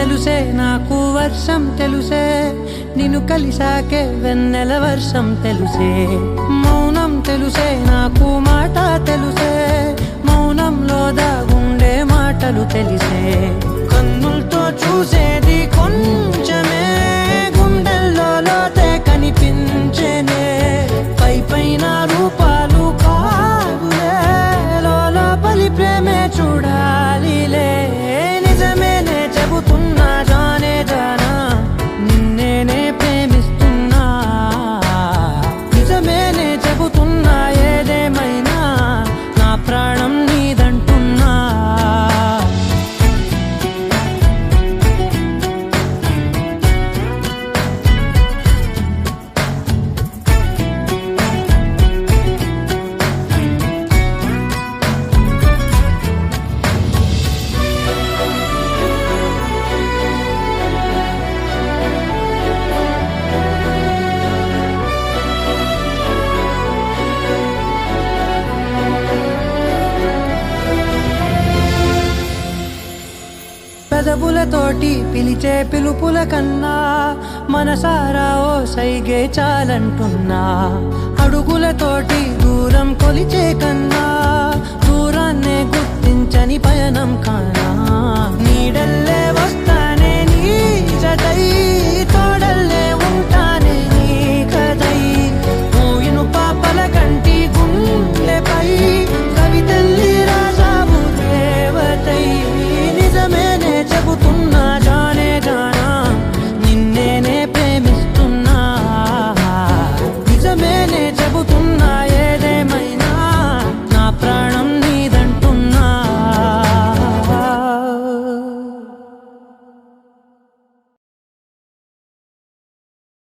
తెలుసే నాకు వర్షం తెలుసే నిన్ను కలిసాకే వెన్నెల వర్షం తెలుసే మౌనం తెలుసే నాకు మాట తెలుసే మౌనంలో దాగుండే మాటలు తెలిసే కన్నులతో చూసేది కొంచెమే గుండెల్లో లోతే కనిపించేనే పై పైన రూపాలు కాదులే లోపలి ప్రేమే చూడాలిలే నిజమేనే చెబుతున్నా జానే జానా నిన్నేనే ప్రేమిస్తున్నా నిజమేనే చెబుతున్నా ఏదేమైనా నా ప్రాణం నీదంటున్నా పెదవులతోటి పిలిచే పిలుపుల కన్నా మనసారా ఓ సైగే చాలంటున్నా అడుగులతోటి దూరం కొలిచే కన్నా దూరాన్నే గుర్తించని పయనం కానా నీడల్లే వస్తానే నీ జతై తోడల్లే ఉంటానే నీ కదై మూయిను పాపల కంటి గుండెపై కవితల్లి రాజావు దేవతై నిజమేనే చెబుతూ